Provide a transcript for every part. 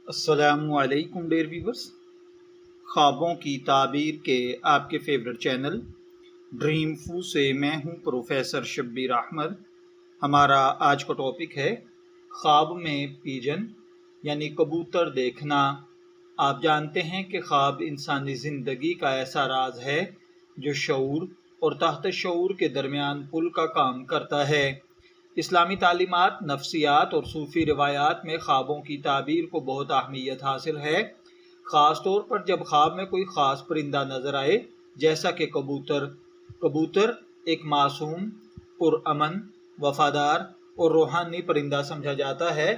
السلام علیکم dear viewers, خوابوں کی تعبیر کے آپ کے فیورٹ چینل ڈریم فو سے میں ہوں پروفیسر شبیر احمد۔ ہمارا آج کا ٹاپک ہے خواب میں پیجن یعنی کبوتر دیکھنا۔ آپ جانتے ہیں کہ خواب انسانی زندگی کا ایسا راز ہے جو شعور اور تحت شعور کے درمیان پل کا کام کرتا ہے۔ اسلامی تعلیمات، نفسیات اور صوفی روایات میں خوابوں کی تعبیر کو بہت اہمیت حاصل ہے، خاص طور پر جب خواب میں کوئی خاص پرندہ نظر آئے، جیسا کہ کبوتر۔ کبوتر ایک معصوم، پرامن، وفادار اور روحانی پرندہ سمجھا جاتا ہے۔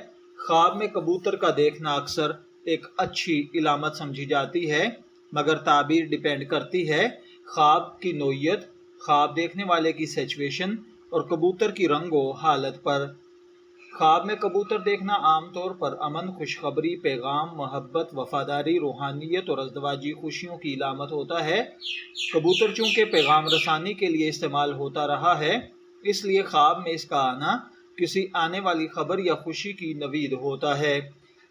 خواب میں کبوتر کا دیکھنا اکثر ایک اچھی علامت سمجھی جاتی ہے، مگر تعبیر ڈیپینڈ کرتی ہے خواب کی نوعیت، خواب دیکھنے والے کی سچویشن اور کبوتر کی رنگ و حالت پر۔ خواب میں کبوتر دیکھنا عام طور پر امن، خوشخبری، پیغام، محبت، وفاداری، روحانیت اور ازدواجی خوشیوں کی علامت ہوتا ہے۔ کبوتر چونکہ پیغام رسانی کے لیے استعمال ہوتا رہا ہے، اس لیے خواب میں اس کا آنا کسی آنے والی خبر یا خوشی کی نوید ہوتا ہے۔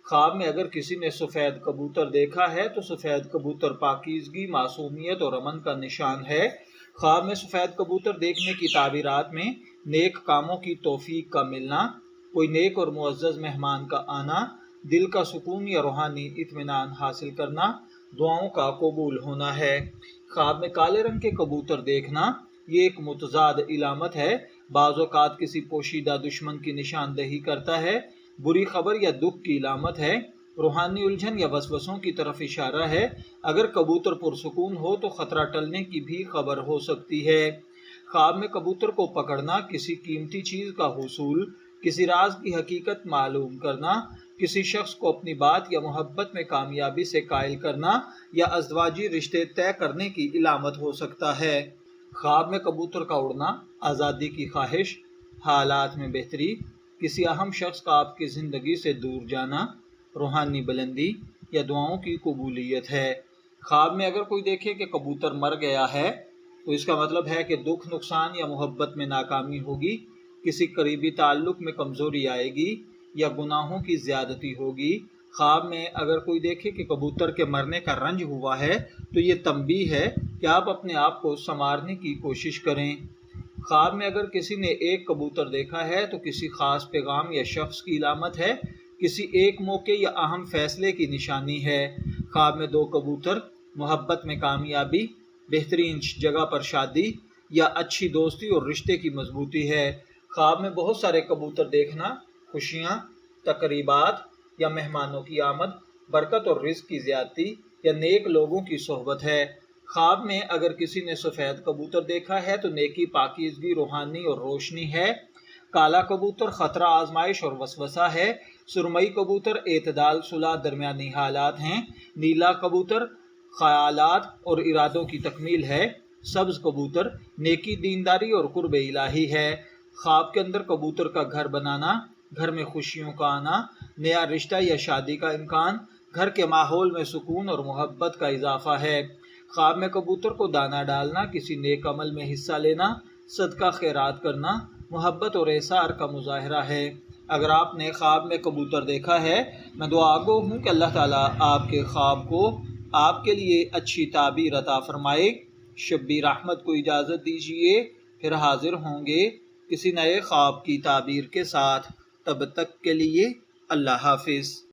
خواب میں اگر کسی نے سفید کبوتر دیکھا ہے تو سفید کبوتر پاکیزگی، معصومیت اور امن کا نشان ہے۔ خواب میں سفید کبوتر دیکھنے کی تعبیرات میں نیک کاموں کی توفیق کا ملنا، کوئی نیک اور معزز مہمان کا آنا، دل کا سکون یا روحانی اطمینان حاصل کرنا، دعاؤں کا قبول ہونا ہے۔ خواب میں کالے رنگ کے کبوتر دیکھنا یہ ایک متضاد علامت ہے، بعض اوقات کسی پوشیدہ دشمن کی نشاندہی کرتا ہے، بری خبر یا دکھ کی علامت ہے، روحانی الجھن یا وسوسوں کی طرف اشارہ ہے۔ اگر کبوتر پرسکون ہو تو خطرہ ٹلنے کی بھی خبر ہو سکتی ہے۔ خواب میں کبوتر کو پکڑنا کسی قیمتی چیز کا حصول، کسی راز کی حقیقت معلوم کرنا، کسی شخص کو اپنی بات یا محبت میں کامیابی سے قائل کرنا یا ازدواجی رشتے طے کرنے کی علامت ہو سکتا ہے۔ خواب میں کبوتر کا اڑنا آزادی کی خواہش، حالات میں بہتری، کسی اہم کا آپ کی زندگی سے دور جانا، روحانی بلندی یا دعاؤں کی قبولیت ہے۔ خواب میں اگر کوئی دیکھے کہ کبوتر مر گیا ہے تو اس کا مطلب ہے کہ دکھ، نقصان یا محبت میں ناکامی ہوگی، کسی قریبی تعلق میں کمزوری آئے گی یا گناہوں کی زیادتی ہوگی۔ خواب میں اگر کوئی دیکھے کہ کبوتر کے مرنے کا رنج ہوا ہے تو یہ تنبیہ ہے کہ آپ اپنے آپ کو سنوارنے کی کوشش کریں۔ خواب میں اگر کسی نے ایک کبوتر دیکھا ہے تو کسی خاص پیغام یا شخص کی علامت ہے، کسی ایک موقع یا اہم فیصلے کی نشانی ہے۔ خواب میں دو کبوتر محبت میں کامیابی، بہترین جگہ پر شادی یا اچھی دوستی اور رشتے کی مضبوطی ہے۔ خواب میں بہت سارے کبوتر دیکھنا خوشیاں، تقریبات یا مہمانوں کی آمد، برکت اور رزق کی زیادتی یا نیک لوگوں کی صحبت ہے۔ خواب میں اگر کسی نے سفید کبوتر دیکھا ہے تو نیکی، پاکیزگی، روحانی اور روشنی ہے۔ کالا کبوتر خطرہ، آزمائش اور وسوسہ ہے۔ سرمئی کبوتر اعتدال، صلح، درمیانی حالات ہیں۔ نیلا کبوتر خیالات اور ارادوں کی تکمیل ہے۔ سبز کبوتر نیکی، دینداری اور قرب الہی ہے۔ خواب کے اندر کبوتر کا گھر بنانا، گھر میں خوشیوں کا آنا، نیا رشتہ یا شادی کا امکان، گھر کے ماحول میں سکون اور محبت کا اضافہ ہے۔ خواب میں کبوتر کو دانہ ڈالنا، کسی نیک عمل میں حصہ لینا، صدقہ خیرات کرنا، محبت اور احسار کا مظاہرہ ہے۔ اگر آپ نے خواب میں کبوتر دیکھا ہے، میں دعا گو ہوں کہ اللہ تعالیٰ آپ کے خواب کو آپ کے لیے اچھی تعبیر عطا فرمائے۔ شبیر احمد کو اجازت دیجیے، پھر حاضر ہوں گے کسی نئے خواب کی تعبیر کے ساتھ۔ تب تک کے لیے اللہ حافظ۔